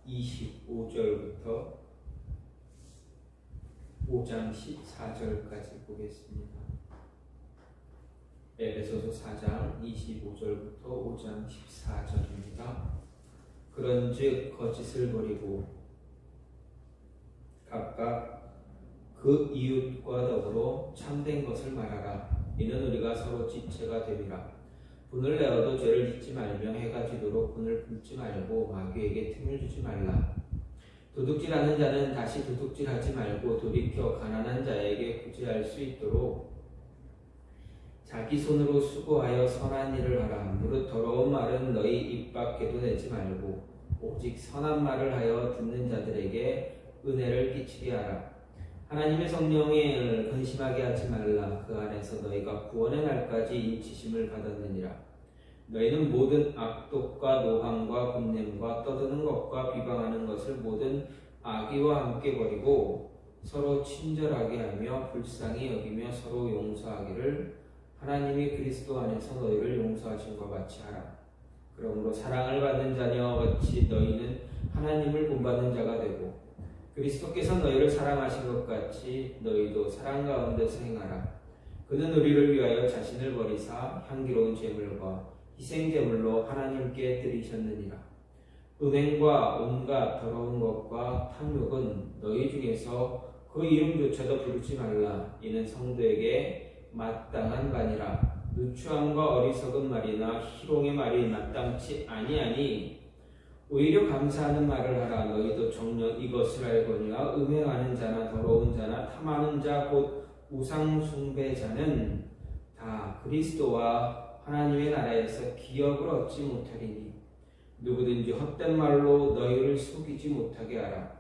25절부터 5장 14절까지 보겠습니다. 에베소서 4장 25절부터 5장 14절입니다. 그런즉 거짓을 버리고 각각 그 이웃과 더불어 참된 것을 말하라. 이는 우리가 서로 지체가 되리라. 분을 내어도 죄를 짓지 말며 해가 지도록 분을 품지 말고 마귀에게 틈을 주지 말라. 도둑질하는 자는 다시 도둑질하지 말고 돌이켜 가난한 자에게 구제할 수 있도록 자기 손으로 수고하여 선한 일을 하라. 무릇 더러운 말은 너희 입 밖에도 내지 말고 오직 선한 말을 하여 듣는 자들에게 은혜를 끼치게 하라. 하나님의 성령을 근심하게 하지 말라. 그 안에서 너희가 구원의 날까지 인치심을 받았느니라. 너희는 모든 악독과 노함과 분냄과 떠드는 것과 비방하는 것을 모든 악의와 함께 버리고 서로 친절하게 하며 불쌍히 여기며 서로 용서하기를 하나님이 그리스도 안에서 너희를 용서하신 것 같이 하라. 그러므로 사랑을 받는 자녀와 같이 너희는 하나님을 본받는 자가 되고 그리스도께서 너희를 사랑하신 것 같이 너희도 사랑 가운데서 행하라. 그는 우리를 위하여 자신을 버리사 향기로운 제물과 희생제물로 하나님께 드리셨느니라. 음행과 온갖 더러운 것과 탐욕은 너희 중에서 그 이름조차도 부르지 말라. 이는 성도에게 마땅한 바니라. 누추함과 어리석은 말이나 희롱의 말이 마땅치 아니하니 오히려 감사하는 말을 하라. 너희도 정녕 이것을 알거니와 음행하는 자나 더러운 자나 탐하는 자 곧 우상 숭배자는 다 그리스도와 하나님의 나라에서 기업을 얻지 못하리니 누구든지 헛된 말로 너희를 속이지 못하게 하라.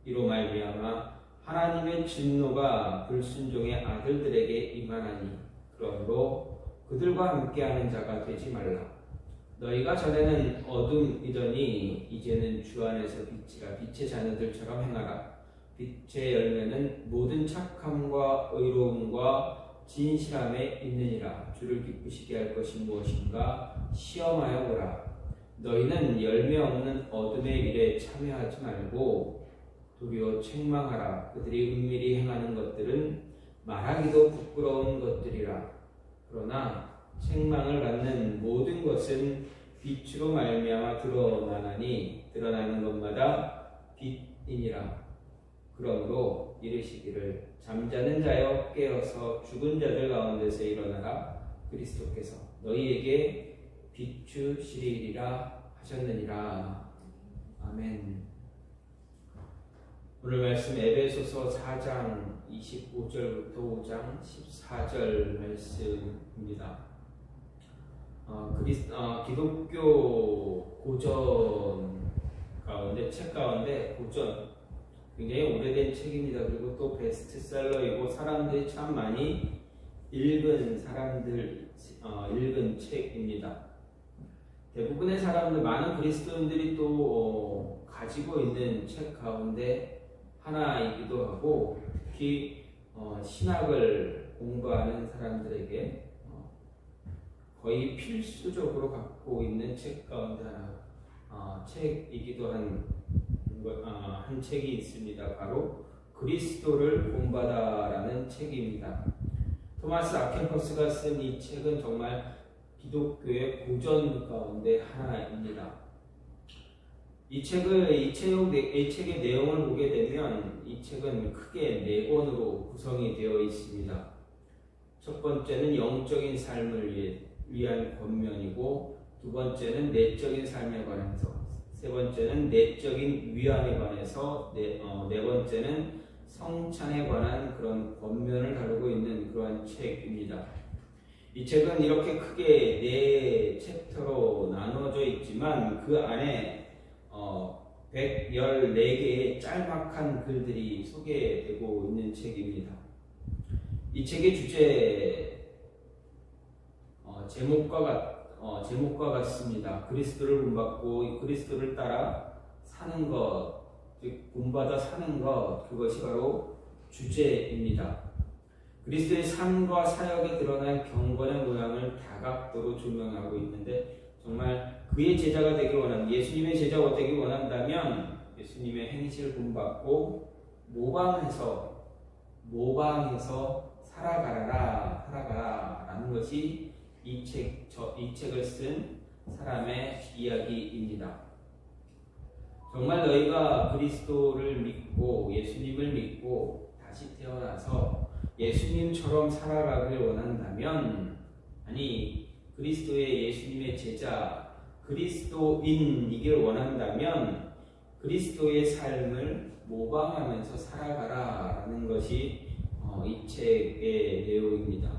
이로 말미암아 하나님의 진노가 불순종의 아들들에게 임하나니 그러므로 그들과 함께하는 자가 되지 말라. 너희가 전에는 어둠이더니 이제는 주 안에서 빛이라. 빛의 자녀들처럼 행하라. 빛의 열매는 모든 착함과 의로움과 진실함에 있느니라. 주를 기쁘시게 할 것이 무엇인가 시험하여 보라. 너희는 열매 없는 어둠의 일에 참여하지 말고 도리어 책망하라. 그들이 은밀히 행하는 것들은 말하기도 부끄러운 것들이라. 그러나 책망을 받는 모든 것은 빛으로 말미암아 드러나나니 드러나는 것마다 빛이니라. 그러므로 이르시기를 잠자는 자여 깨어서 죽은 자들 가운데서 일어나라. 그리스도께서 너희에게 비추시리라 하셨느니라. 아멘. 오늘 말씀 에베소서 4장 25절부터 5장 14절 말씀입니다. 기독교 고전 가운데 책 가운데 고전 굉장히 오래된 책입니다. 그리고 또 베스트셀러이고 사람들이 참 많이 읽은 책입니다. 대부분의 사람들, 많은 그리스도인들이 또 가지고 있는 책 가운데 하나이기도 하고 특히 신학을 공부하는 사람들에게 거의 필수적으로 갖고 있는 책 가운데 책이기도 한 책이 있습니다. 바로 그리스도를 본받아라는 책입니다. 토마스 아켄퍼스가 쓴 이 책은 정말 기독교의 고전 가운데 하나입니다. 이 책의 내용을 보게 되면 이 책은 크게 4권으로 구성이 되어 있습니다. 첫 번째는 영적인 삶을 위한 권면이고, 두 번째는 내적인 삶에 관해서, 세 번째는 내적인 위안에 관해서, 네 번째는 성찬에 관한 그런 권면을 다루고 있는 그러한 책입니다. 이 책은 이렇게 크게 4챕터로 나누어져 있지만 그 안에 114개의 짤막한 글들이 소개되고 있는 책입니다. 이 책의 주제 제목과 같습니다. 그리스도를 본받고 그리스도를 따라 사는 것, 즉 본받아 사는 것, 그것이 바로 주제입니다. 그리스도의 삶과 사역에 드러난 경건의 모양을 다각도로 조명하고 있는데, 정말 그의 제자가 되길 원한다, 예수님의 제자가 되길 원한다면 예수님의 행실을 본받고 모방해서 살아가라라는 것이 이 책을 쓴 사람의 이야기입니다. 정말 너희가 그리스도를 믿고 예수님을 믿고 다시 태어나서 예수님처럼 살아가길 원한다면, 아니 그리스도의 예수님의 제자 그리스도인이길 원한다면 그리스도의 삶을 모방하면서 살아가라라는 것이 이 책의 내용입니다.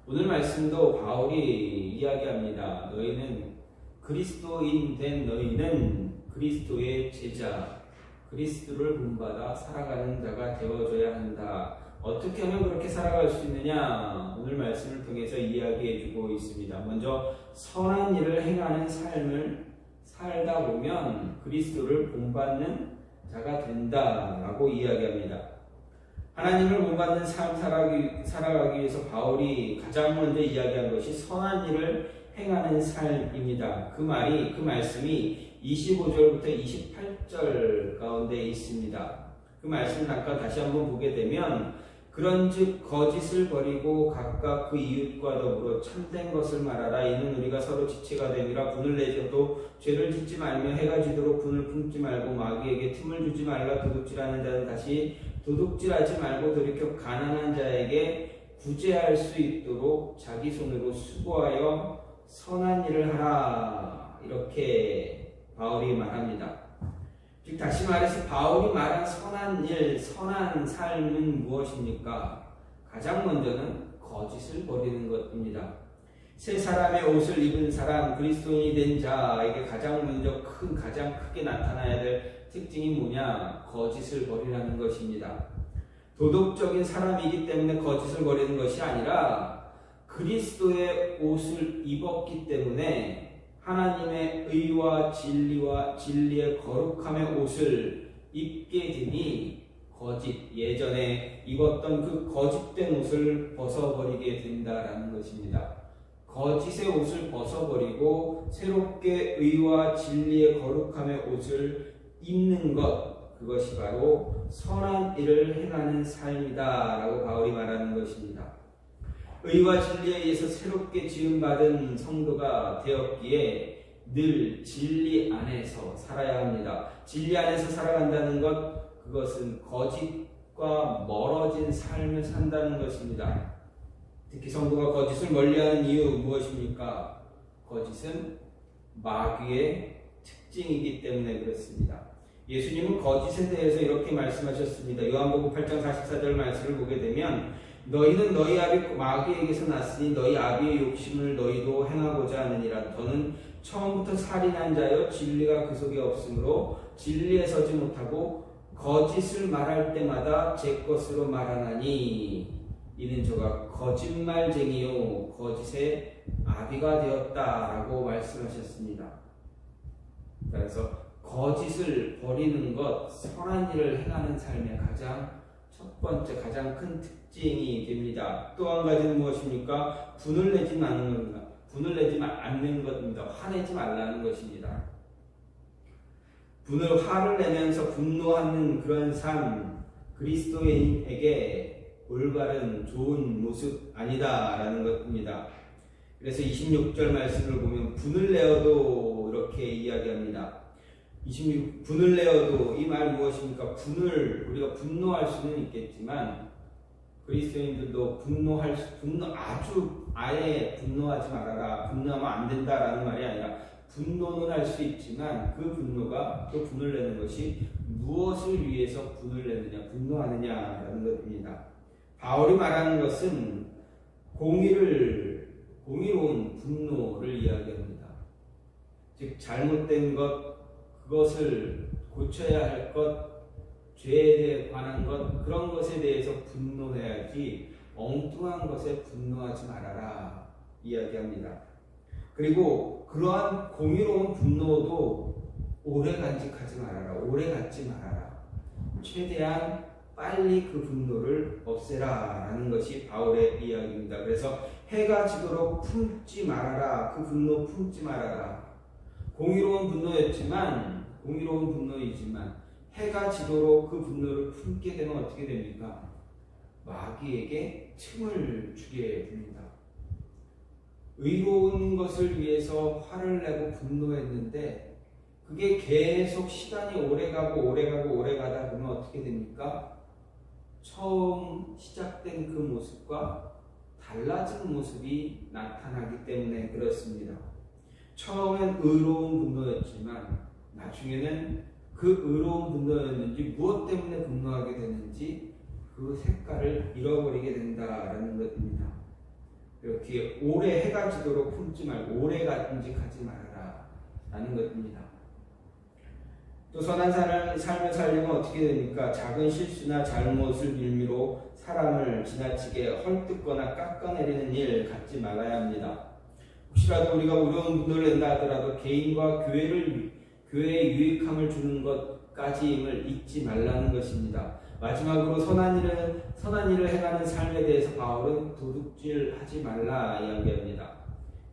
오늘 말씀도 바울이 이야기합니다. 너희는 그리스도인 된 너희는 그리스도의 제자, 그리스도를 본받아 살아가는 자가 되어줘야 한다. 어떻게 하면 그렇게 살아갈 수 있느냐? 오늘 말씀을 통해서 이야기해주고 있습니다. 먼저 선한 일을 행하는 삶을 살다 보면 그리스도를 본받는 자가 된다라고 이야기합니다. 하나님을 본받는 삶 살아가기 위해서 바울이 가장 먼저 이야기한 것이 선한 일을 행하는 삶입니다. 그 말씀이 25절부터 28절 가운데 있습니다. 그 말씀을 잠깐 다시 한번 보게 되면, 그런즉 거짓을 버리고 각각 그 이웃과 더불어 참된 것을 말하라. 이는 우리가 서로 지체가 됨이라. 분을 내셔도 죄를 짓지 말며 해가 지도록 분을 품지 말고 마귀에게 틈을 주지 말라. 도둑질하는 자는 다시 도둑질하지 말고 돌이켜 가난한 자에게 구제할 수 있도록 자기 손으로 수고하여 선한 일을 하라. 이렇게 바울이 말합니다. 즉 다시 말해서 바울이 말한 선한 일, 선한 삶은 무엇입니까? 가장 먼저는 거짓을 버리는 것입니다. 새 사람의 옷을 입은 사람, 그리스도인이 된 자에게 가장 먼저 가장 크게 나타나야 될 특징이 뭐냐? 거짓을 버리라는 것입니다. 도덕적인 사람이기 때문에 거짓을 버리는 것이 아니라 그리스도의 옷을 입었기 때문에 하나님의 의와 진리의 거룩함의 옷을 입게 되니 예전에 입었던 그 거짓된 옷을 벗어버리게 된다라는 것입니다. 거짓의 옷을 벗어버리고 새롭게 의와 진리의 거룩함의 옷을 입는 것, 그것이 바로 선한 일을 행하는 삶이다라고 바울이 말하는 것입니다. 의와 진리에 의해서 새롭게 지음받은 성도가 되었기에 늘 진리 안에서 살아야 합니다. 진리 안에서 살아간다는 것, 그것은 거짓과 멀어진 삶을 산다는 것입니다. 특히 성도가 거짓을 멀리하는 이유 무엇입니까? 거짓은 마귀의 특징이기 때문에 그렇습니다. 예수님은 거짓에 대해서 이렇게 말씀하셨습니다. 요한복음 8장 44절 말씀을 보게 되면, 너희는 너희 아비 마귀에게서 났으니 너희 아비의 욕심을 너희도 행하고자 하느니라. 너는 처음부터 살인한 자여 진리가 그 속에 없으므로 진리에 서지 못하고 거짓을 말할 때마다 제 것으로 말하나니 이는 저가 거짓말쟁이요 거짓의 아비가 되었다라고 말씀하셨습니다. 그래서 거짓을 버리는 것, 선한 일을 행하는 삶의 첫 번째 가장 큰 특징이 됩니다. 또 한 가지는 무엇입니까? 분을 내지 않는 것입니다. 화내지 말라는 것입니다. 화를 내면서 분노하는 그런 삶, 그리스도인에게 올바른 좋은 모습 아니다라는 것입니다. 그래서 26절 말씀을 보면 분을 내어도 이렇게 이야기합니다. 26, 분을 내어도 이 말 무엇입니까? 우리가 분노할 수는 있겠지만 그리스도인들도 아예 분노하지 말아라, 분노하면 안 된다라는 말이 아니라 분노는 할 수 있지만 그 분을 내는 것이 무엇을 위해서 분을 내느냐, 분노하느냐라는 것입니다. 바울이 말하는 것은 공의로운 분노를 이야기합니다. 즉 잘못된 것, 그것을 고쳐야 할 것, 죄에 관한 것, 그런 것에 대해서 분노해야지 엉뚱한 것에 분노하지 말아라 이야기합니다. 그리고 그러한 공의로운 분노도 오래 간직하지 말아라, 오래 갖지 말아라. 최대한 빨리 그 분노를 없애라 라는 것이 바울의 이야기입니다. 그래서 해가 지도록 품지 말아라, 그 분노 품지 말아라. 공의로운 분노였지만 공의로운 분노이지만 해가 지도록 그 분노를 품게 되면 어떻게 됩니까? 마귀에게 틈을 주게 됩니다. 의로운 것을 위해서 화를 내고 분노했는데 그게 계속 시간이 오래가고 오래가다 보면 어떻게 됩니까? 처음 시작된 그 모습과 달라진 모습이 나타나기 때문에 그렇습니다. 처음엔 의로운 분노였지만 나중에는 그 의로운 분노였는지 무엇 때문에 분노하게 되는지 그 색깔을 잃어버리게 된다라는 것입니다. 이렇게 오래 해가 지도록 품지 말고 오래 간직하지 말아라 라는 것입니다. 또 선한 삶을 살려면 어떻게 됩니까? 작은 실수나 잘못을 빌미로 사람을 지나치게 헐뜯거나 깎아내리는 일 갖지 말아야 합니다. 혹시라도 우리가 어려운 분노를 낸다 하더라도 개인과 교회에 유익함을 주는 것까지임을 잊지 말라는 것입니다. 마지막으로 선한 일을 행하는 삶에 대해서 바울은 도둑질하지 말라 이야기합니다.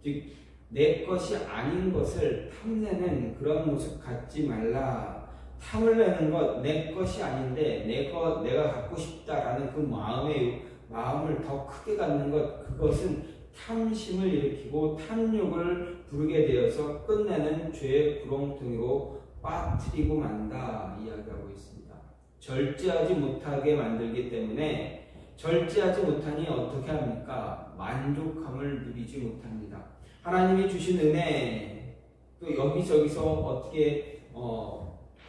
즉 내 것이 아닌 것을 탐내는 그런 모습 갖지 말라. 탐을 내는 것, 내 것이 아닌데 내가 갖고 싶다라는 그 마음을 더 크게 갖는 것, 그것은 탐심을 일으키고 탐욕을 부르게 되어서 끝내는 죄의 구렁텅이로 빠뜨리고 만다 이야기하고 있습니다. 절제하지 못하게 만들기 때문에 절제하지 못하니 어떻게 합니까? 만족함을 누리지 못합니다. 하나님이 주신 은혜, 또 여기저기서 어떻게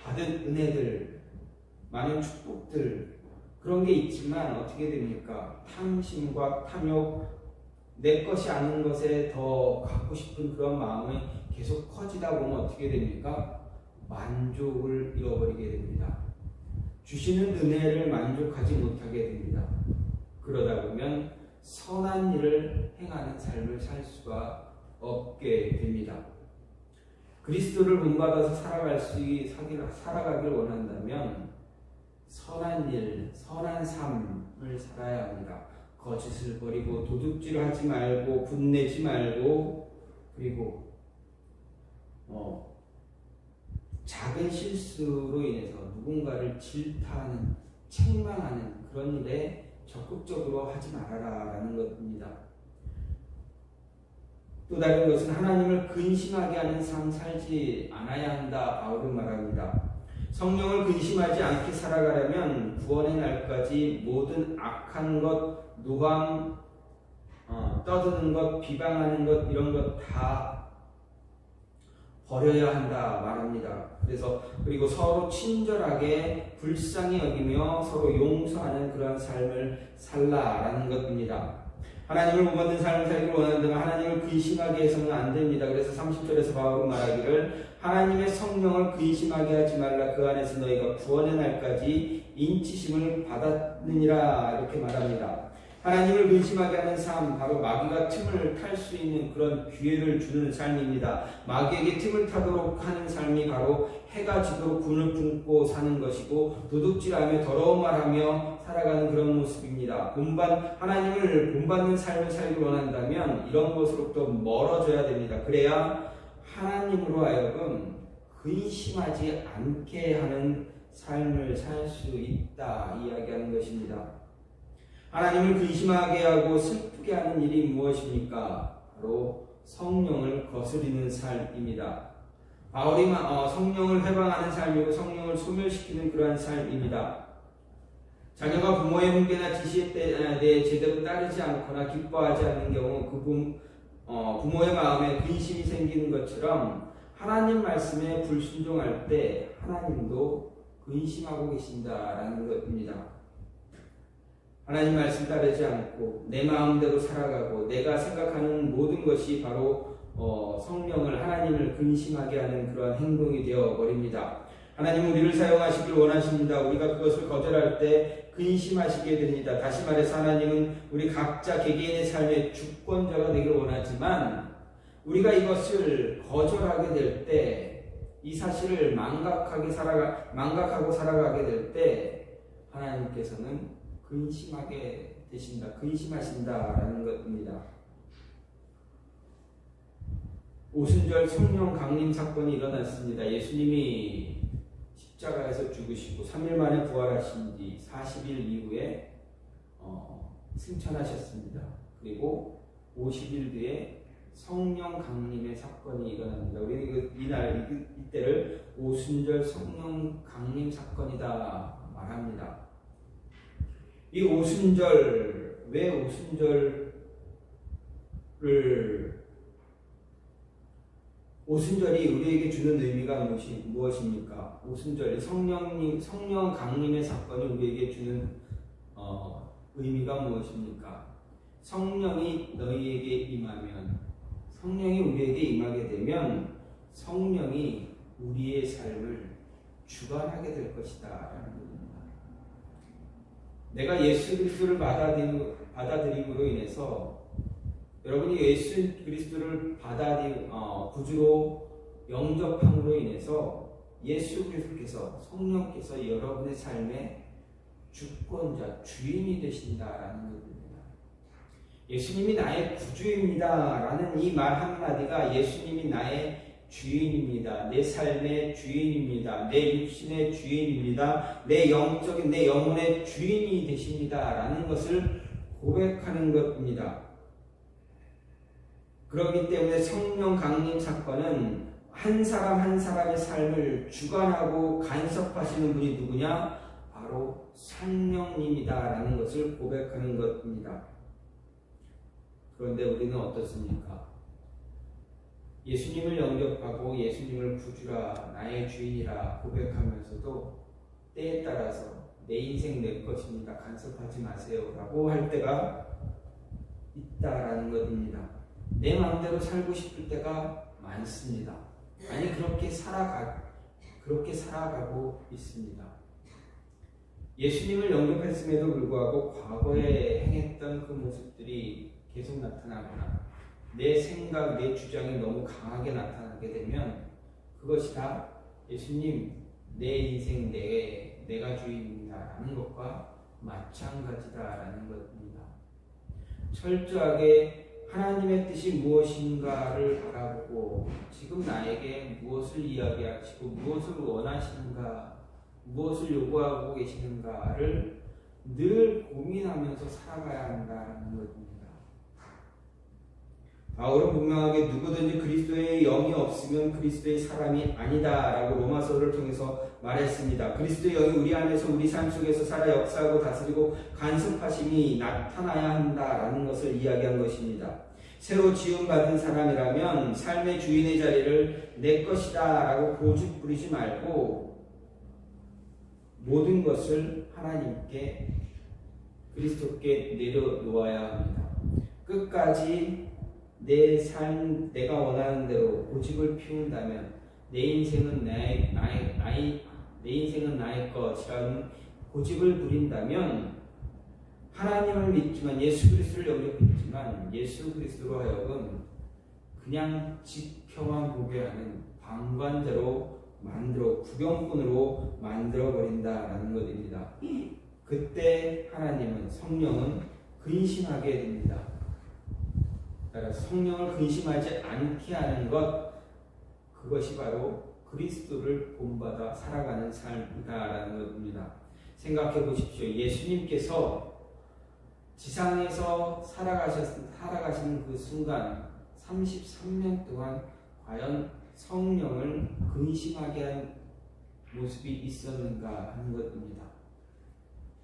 받은 은혜들, 많은 축복들 그런 게 있지만 어떻게 됩니까? 탐심과 탐욕, 내 것이 아닌 것에 더 갖고 싶은 그런 마음이 계속 커지다 보면 어떻게 됩니까? 만족을 잃어버리게 됩니다. 주시는 은혜를 만족하지 못하게 됩니다. 그러다 보면 선한 일을 행하는 삶을 살 수가 없게 됩니다. 그리스도를 본받아서 살아가길 원한다면 선한 일, 선한 삶을 살아야 합니다. 거짓을 버리고 도둑질하지 말고 분내지 말고 그리고 작은 실수로 인해서 누군가를 질타하는 책망하는 그런 일에 적극적으로 하지 말아라라는 것입니다. 또 다른 것은 하나님을 근심하게 하는 삶 살지 않아야 한다 바울은 말합니다. 성령을 근심하지 않게 살아가려면 구원의 날까지 모든 악한 것, 노함, 떠드는 것, 비방하는 것 이런 것 다 버려야 한다 말합니다. 그리고 서로 친절하게 불쌍히 여기며 서로 용서하는 그런 삶을 살라라는 것입니다. 하나님을 본받는 삶을 살기를 원한다면 하나님을 근심하게 해서는 안 됩니다. 그래서 30절에서 바울은 말하기를 하나님의 성령을 근심하게 하지 말라. 그 안에서 너희가 구원의 날까지 인치심을 받았느니라 이렇게 말합니다. 하나님을 근심하게 하는 삶, 바로 마귀가 틈을 탈 수 있는 그런 기회를 주는 삶입니다. 마귀에게 틈을 타도록 하는 삶이 바로 해가 지도록 군을 품고 사는 것이고 도둑질하며 더러운 말하며 살아가는 그런 모습입니다. 하나님을 본받는 삶을 살기 원한다면 이런 것으로부터 멀어져야 됩니다. 그래야 하나님으로 하여금 근심하지 않게 하는 삶을 살 수 있다 이야기하는 것입니다. 하나님을 근심하게 하고 슬프게 하는 일이 무엇입니까? 바로 성령을 거스리는 삶입니다. 바울이 성령을 해방하는 삶이고 성령을 소멸시키는 그러한 삶입니다. 자녀가 부모의 훈계나 지시에 대해 제대로 따르지 않거나 기뻐하지 않는 경우 부모의 마음에 근심이 생기는 것처럼 하나님 말씀에 불순종할 때 하나님도 근심하고 계신다라는 것입니다. 하나님 말씀 따르지 않고 내 마음대로 살아가고 내가 생각하는 모든 것이 바로 성령을 하나님을 근심하게 하는 그러한 행동이 되어버립니다. 하나님은 우리를 사용하시길 원하십니다. 우리가 그것을 거절할 때 근심하시게 됩니다. 다시 말해서 하나님은 우리 각자 개개인의 삶의 주권자가 되길 원하지만 우리가 이것을 거절하게 될 때 이 사실을 망각하고 살아가게 될 때 하나님께서는 근심하신다라는 것입니다. 오순절 성령 강림 사건이 일어났습니다. 예수님이 십자가에서 죽으시고 3일 만에 부활하신 뒤 40일 이후에 승천하셨습니다. 그리고 50일 뒤에 성령 강림의 사건이 일어납니다. 우리는 이때를 오순절 성령 강림 사건이다 말합니다. 이 오순절, 왜 오순절이 우리에게 주는 의미가 무엇입니까? 오순절, 성령 강림의 사건이 우리에게 주는 의미가 무엇입니까? 성령이 너희에게 임하면, 성령이 우리에게 임하게 되면 성령이 우리의 삶을 주관하게 될 것이다 라는 겁니다. 내가 예수 그리스도를 받아들임으로 인해서 여러분이 예수 그리스도를 구주로 영접함으로 인해서 예수 그리스도께서, 성령께서 여러분의 삶의 주권자, 주인이 되신다라는 것입니다. 예수님이 나의 구주입니다 라는 이 말 한마디가 예수님이 나의 주인입니다. 내 삶의 주인입니다. 내 육신의 주인입니다. 내 영혼의 주인이 되십니다 라는 것을 고백하는 것입니다. 그렇기 때문에 성령 강림 사건은 한 사람 한 사람의 삶을 주관하고 간섭하시는 분이 누구냐? 바로 성령님이다라는 것을 고백하는 것입니다. 그런데 우리는 어떻습니까? 예수님을 영접하고 예수님을 구주라, 나의 주인이라 고백하면서도 때에 따라서 내 인생 내 것입니다, 간섭하지 마세요 라고 할 때가 있다라는 것입니다. 내 마음대로 살고 싶을 때가 많습니다. 아니 그렇게 살아가고 있습니다. 예수님을 영접했음에도 불구하고 과거에 행했던 그 모습들이 계속 나타나거나 내 생각, 내 주장이 너무 강하게 나타나게 되면 그것이 다 예수님, 내 인생 내가 주인입니다 라는 것과 마찬가지다라는 것입니다. 철저하게 하나님의 뜻이 무엇인가를 바라보고 지금 나에게 무엇을 이야기하시고 무엇을 원하시는가, 무엇을 요구하고 계시는가를 늘 고민하면서 살아가야 한다는 것입니다. 바울은 분명하게 누구든지 그리스도의 영이 없으면 그리스도의 사람이 아니다라고 로마서를 통해서 말했습니다. 그리스도의 영이 우리 안에서 우리 삶 속에서 살아 역사하고 다스리고 간섭하심이 나타나야 한다라는 것을 이야기한 것입니다. 새로 지음받은 사람이라면 삶의 주인의 자리를 내 것이다 라고 고집 부리지 말고 모든 것을 하나님께, 그리스도께 내려놓아야 합니다. 끝까지 내 삶, 내가 원하는 대로 고집을 피운다면 내 인생은 나의 것이라는 고집을 부린다면 하나님을 믿지만, 예수 그리스도를 영접했지만 예수 그리스도로 하여금 그냥 지켜만 보게 하는 방관자로 구경꾼으로 만들어 버린다라는 것입니다. 그때 하나님은, 성령은 근심하게 됩니다. 따라서 성령을 근심하지 않게 하는 것, 그것이 바로 그리스도를 본받아 살아가는 삶이다라는 것입니다. 생각해 보십시오. 예수님께서 지상에서 살아가시는 그 순간 33년 동안 과연 성령을 근심하게 한 모습이 있었는가 하는 것입니다.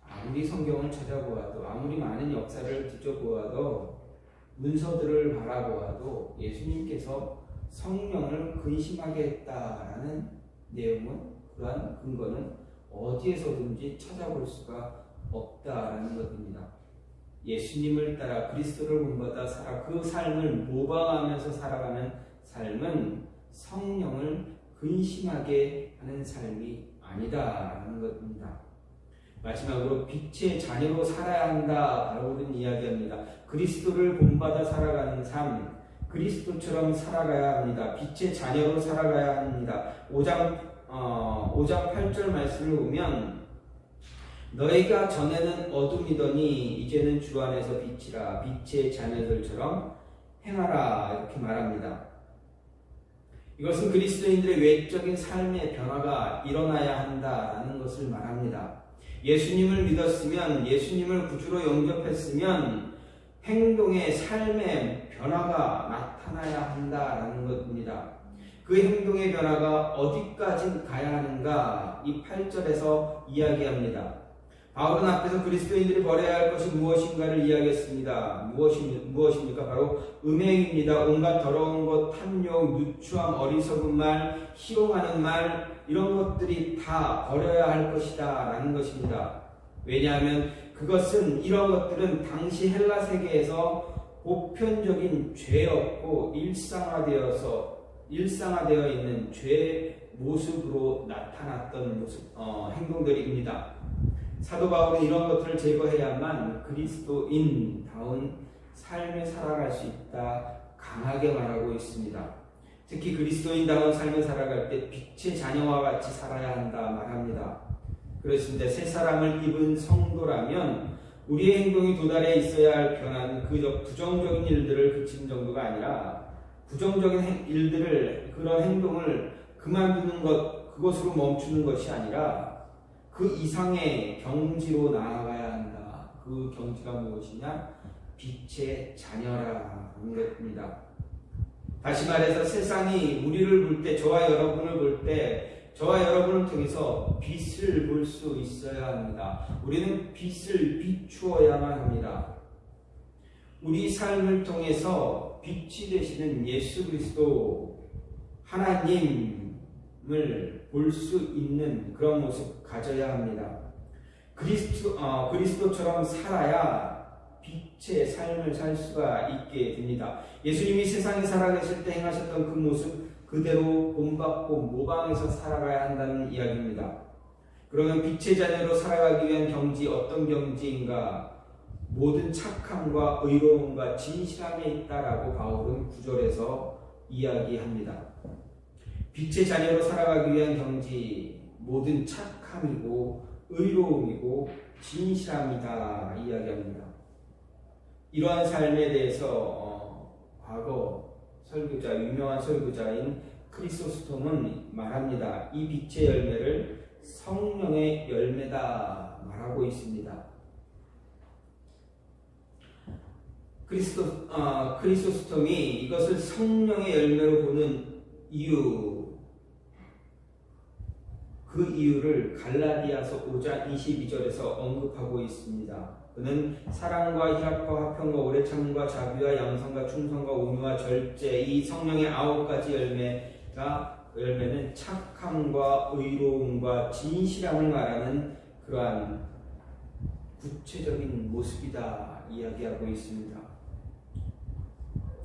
아무리 성경을 찾아보아도, 아무리 많은 역사를 뒤져보아도, 문서들을 바라보아도 예수님께서 성령을 근심하게 했다라는 내용은, 그러한 근거는 어디에서든지 찾아볼 수가 없다라는 것입니다. 예수님을 따라 그리스도를 본받아 그 삶을 모방하면서 살아가는 삶은 성령을 근심하게 하는 삶이 아니다라는 것입니다. 마지막으로 빛의 자녀로 살아야 한다, 바울은 이야기합니다. 그리스도를 본받아 살아가는 삶, 그리스도처럼 살아가야 합니다. 빛의 자녀로 살아가야 합니다. 5장 8절 말씀을 보면 너희가 전에는 어둠이더니 이제는 주 안에서 빛이라, 빛의 자녀들처럼 행하라 이렇게 말합니다. 이것은 그리스도인들의 외적인 삶의 변화가 일어나야 한다라는 것을 말합니다. 예수님을 믿었으면, 예수님을 구주로 영접했으면 행동의 삶의 변화가 나타나야 한다라는 것입니다. 그 행동의 변화가 어디까지 가야 하는가? 이 8절에서 이야기합니다. 바울은 앞에서 그리스도인들이 버려야 할 것이 무엇인가를 이야기했습니다. 무엇입니까? 바로 음행입니다. 온갖 더러운 것, 탐욕, 누추함, 어리석은 말, 희롱하는 말, 이런 것들이 다 버려야 할 것이다 라는 것입니다. 왜냐하면 이런 것들은 당시 헬라 세계에서 보편적인 죄였고 일상화되어 있는 죄의 모습으로 나타났던 행동들입니다. 사도 바울은 이런 것들을 제거해야만 그리스도인다운 삶을 살아갈 수 있다 강하게 말하고 있습니다. 특히 그리스도인다운 삶을 살아갈 때 빛의 자녀와 같이 살아야 한다 말합니다. 그렇습니다. 새 사람을 입은 성도라면 우리의 행동이 도달해 있어야 할 변화는 그저 부정적인 일들을 그치는 정도가 아니라 부정적인 일들을, 그런 행동을 그만두는 것, 그것으로 멈추는 것이 아니라 그 이상의 경지로 나아가야 한다. 그 경지가 무엇이냐? 빛의 자녀라는 것입니다. 다시 말해서 세상이 우리를 볼 때, 저와 여러분을 볼 때, 저와 여러분을 통해서 빛을 볼 수 있어야 합니다. 우리는 빛을 비추어야만 합니다. 우리 삶을 통해서 빛이 되시는 예수 그리스도 하나님을 볼 수 있는 그런 모습 가져야 합니다. 그리스도처럼 살아야 빛의 삶을 살 수가 있게 됩니다. 예수님이 세상에 살아계실 때 행하셨던 그 모습 그대로 본받고 모방해서 살아가야 한다는 이야기입니다. 그러면 빛의 자녀로 살아가기 위한 경지, 어떤 경지인가? 모든 착함과 의로움과 진실함에 있다라고 바울은 9절에서 이야기합니다. 빛의 자녀로 살아가기 위한 경지, 모든 착함이고 의로움이고 진실함이다 이야기합니다. 이러한 삶에 대해서 과거 유명한 설교자인 크리소스톰은 말합니다. 이 빛의 열매를 성령의 열매다 말하고 있습니다. 크리소스톰이 이것을 성령의 열매로 보는 그 이유를 갈라디아서 5장 22절에서 언급하고 있습니다. 그는 사랑과 희락과 화평과 오래참음과 자비와 양선과 충성과 온유와 절제, 이 성령의 9가지 열매는 착함과 의로움과 진실함을 말하는 그러한 구체적인 모습이다 이야기하고 있습니다.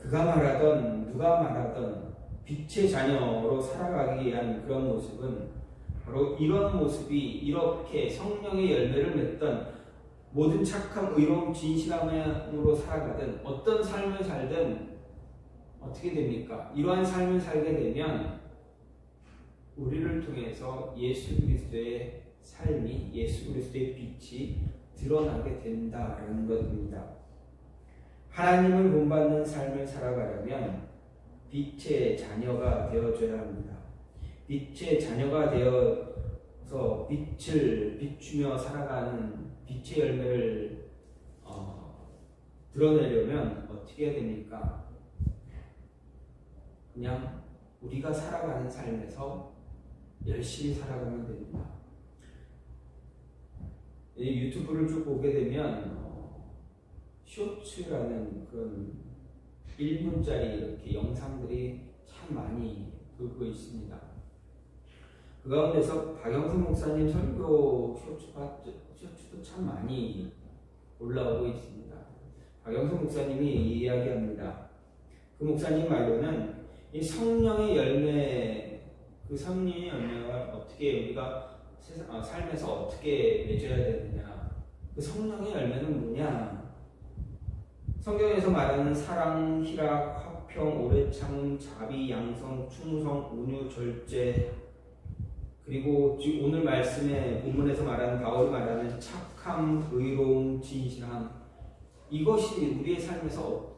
누가 말하던 빛의 자녀로 살아가기 위한 그런 모습은 바로 이런 모습이, 이렇게 성령의 열매를 맺던 모든 착함, 의로움, 진실함으로 살아가든 어떤 삶을 살든 어떻게 됩니까? 이러한 삶을 살게 되면 우리를 통해서 예수 그리스도의 삶이, 예수 그리스도의 빛이 드러나게 된다라는 것입니다. 하나님을 본받는 삶을 살아가려면 빛의 자녀가 되어줘야 합니다. 빛의 자녀가 되어서 빛을 비추며 살아가는 빛의 열매를 드러내려면 어떻게 해야 됩니까? 그냥 우리가 살아가는 삶에서 열심히 살아가면 됩니다. 유튜브를 쭉 보게 되면 쇼츠라는 그런 1분짜리 이렇게 영상들이 참 많이 돌고 있습니다. 그 가운데서 박영선 목사님 설교 쇼츠도 참 많이 올라오고 있습니다. 박영선 목사님이 이야기합니다. 그 목사님 말로는 이 성령의 열매, 그 성령의 열매가 어떻게 우리가 삶에서 어떻게 맺어야 되느냐, 그 성령의 열매는 뭐냐? 성경에서 말하는 사랑, 희락, 화평, 오래참음, 자비, 양성, 충성, 온유, 절제, 그리고 오늘 말씀의 본문에서 말하는, 바울이 말하는 착함, 의로움, 진실함, 이것이 우리의 삶에서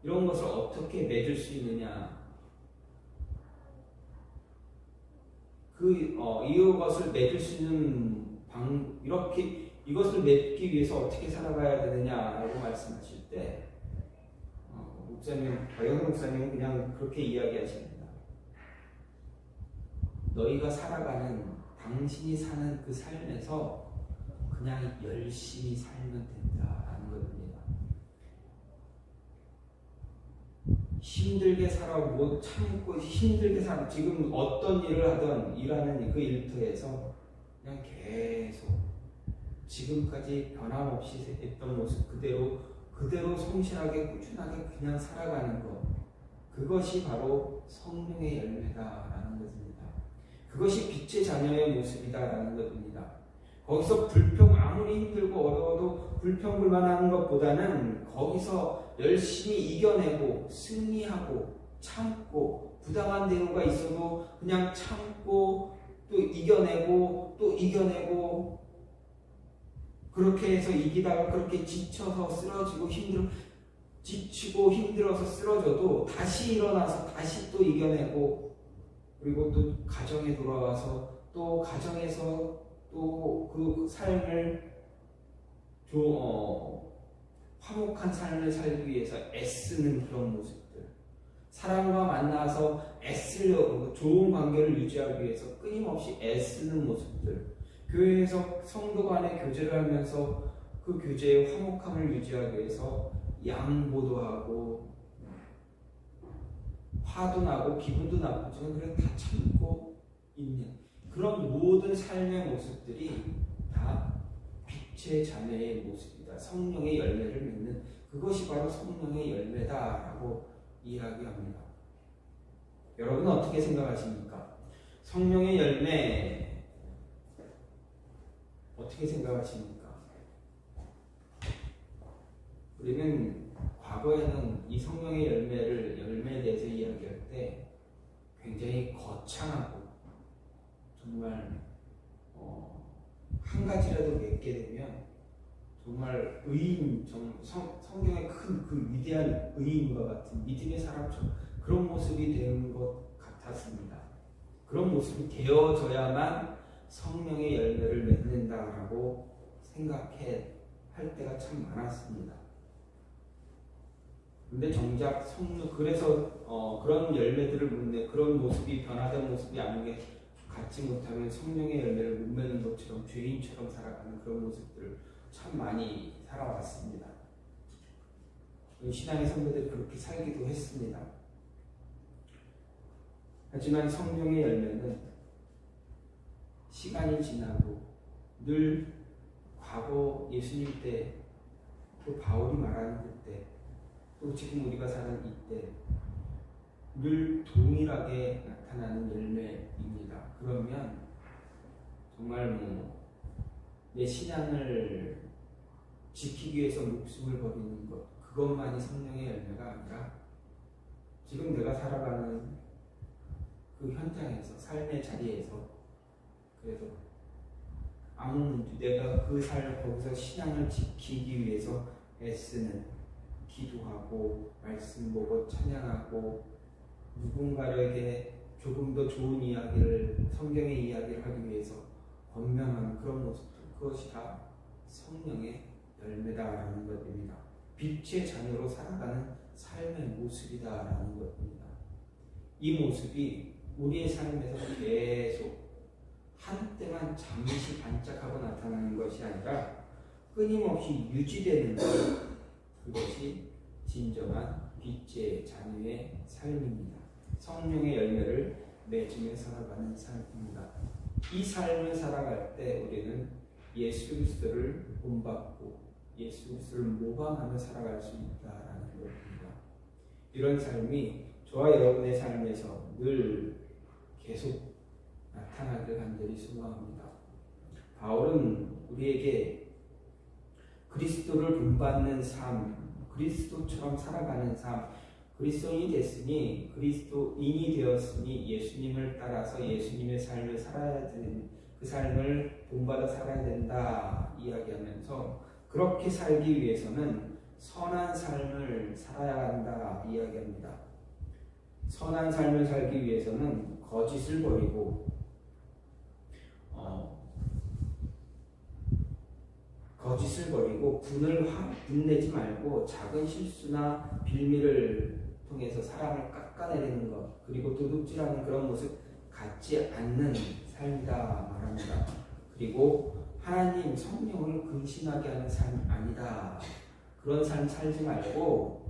이런 것을 어떻게 맺을 수 있느냐? 이것을 맺을 수 있는 이렇게 이것을 맺기 위해서 어떻게 살아가야 되느냐라고 말씀하실 때 박영선 목사님은 그냥 그렇게 이야기하십니다. 너희가 살아가는 당신이 사는 그 삶에서 그냥 열심히 살면 된다라는 겁니다. 힘들게 살아 못 참고 힘들게 살아 지금 어떤 일을 하든 일하는 그 일터에서 그냥 계속 지금까지 변함없이 했던 모습 그대로 성실하게 꾸준하게 그냥 살아가는 것, 그것이 바로 성령의 열매다라는 것입니다. 그것이 빛의 자녀의 모습이다라는 것입니다. 거기서 아무리 힘들고 어려워도 불평불만하는 것보다는 거기서 열심히 이겨내고 승리하고 참고 부당한 대우가 있어도 그냥 참고 또 이겨내고 또 이겨내고 그렇게 해서 이기다가 그렇게 지쳐서 쓰러지고 지치고 힘들어서 쓰러져도 다시 일어나서 다시 또 이겨내고 그리고 또 가정에 돌아와서 또 가정에서 또 그 삶을 화목한 삶을 살기 위해서 애쓰는 그런 모습들, 사람과 만나서 애쓰려고 좋은 관계를 유지하기 위해서 끊임없이 애쓰는 모습들, 교회에서 성도 간의 교제를 하면서 그 교제의 화목함을 유지하기 위해서 양보도 하고 화도 나고 기분도 나쁘지만 그래 다 참고 있는 그런 모든 삶의 모습들이 다 빛의 자녀의 모습이다. 성령의 열매를 맺는 그것이 바로 성령의 열매다라고 이야기합니다. 여러분은 어떻게 생각하십니까? 성령의 열매 어떻게 생각하십니까? 우리는 과거에는 이 성령의 열매에 대해서 이야기할 때 굉장히 거창하고 정말 한 가지라도 맺게 되면 정말 성경의 큰 그 위대한 의인과 같은 믿음의 사람처럼 그런 모습이 되는 것 같았습니다. 그런 모습이 되어져야만 성령의 열매를 맺는다라고 할 때가 참 많았습니다. 근데 정작 그래서 그런 열매들을 묻는 그런 모습이 변화된 모습이 아닌 게 갖지 못하면 성령의 열매를 못 맺는 것처럼 죄인처럼 살아가는 그런 모습들을 참 많이 살아왔습니다. 신앙의 선배들이 그렇게 살기도 했습니다. 하지만 성령의 열매는 시간이 지나고 늘 과거 예수님 때, 또 바울이 말하는 그때, 또 지금 우리가 사는 이때 늘 동일하게 나타나는 열매입니다. 그러면 정말 내 신앙을 지키기 위해서 목숨을 버리는 것, 그것만이 성령의 열매가 아니라 지금 내가 살아가는 그 현장에서, 삶의 자리에서 그래서 내가 그 삶을 거기서 신앙을 지키기 위해서 애쓰는, 기도하고 말씀 보고 찬양하고 누군가에게 조금 더 좋은 이야기를, 성경의 이야기를 하기 위해서 권면하는 그런 모습들, 그것이 다 성령의 열매다라는 것입니다. 빛의 자녀로 살아가는 삶의 모습이다라는 것입니다. 이 모습이 우리의 삶에서 계속 한때만 잠시 반짝하고 나타나는 것이 아니라 끊임없이 유지되는 것, 그것이 진정한 빛의 자녀의 삶입니다. 성령의 열매를 맺으며 살아가는 삶입니다. 이 삶을 살아갈 때 우리는 예수 그리스도를 본받고 예수 그리스도를 모방하며 살아갈 수 있다라는 것입니다. 이런 삶이 저와 여러분의 삶에서 늘 계속 나타나길 간절히 소망합니다. 바울은 우리에게 그리스도를 본받는 삶, 그리스도처럼 살아가는 삶, 그리스도인이 됐으니, 그리스도인이 되었으니 예수님을 따라서 예수님의 삶을 살아야 되는, 그 삶을 본받아 살아야 된다 이야기하면서 그렇게 살기 위해서는 선한 삶을 살아야 한다 이야기합니다. 선한 삶을 살기 위해서는 거짓을 버리고 거짓을 버리고 분을 분내지 말고 작은 실수나 빌미를 통해서 사람을 깎아내리는 것, 그리고 도둑질하는 그런 모습 갖지 않는 삶이다 말합니다. 그리고 하나님 성령을 근신하게 하는 삶이 아니다. 그런 삶 살지 말고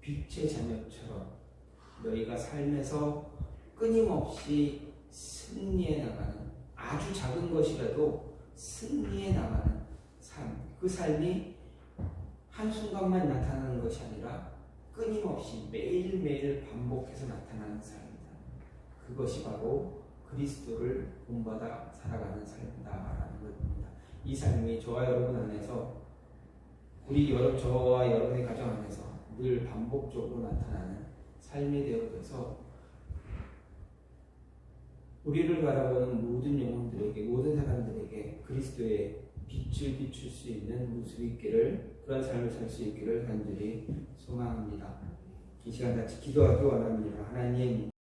빛의 자녀처럼 너희가 삶에서 끊임없이 승리해 나가는, 아주 작은 것이라도 승리해 나가는 삶, 그 삶이 한순간만 나타나는 것이 아니라 끊임없이 매일매일 반복해서 나타나는 삶이다. 그것이 바로 그리스도를 본받아 살아가는 삶이다라는 것입니다. 이 삶이 저와 여러분 안에서, 저와 여러분의 가정 안에서 늘 반복적으로 나타나는 삶이 되어져서 우리를 바라보는 모든 영혼들에게, 모든 사람들에게 그리스도의 빛을 비출 수 있는 모습이 있기를, 그런 삶을 살 수 있기를 간절히 소망합니다. 이 시간 같이 기도하기 원합니다. 하나님,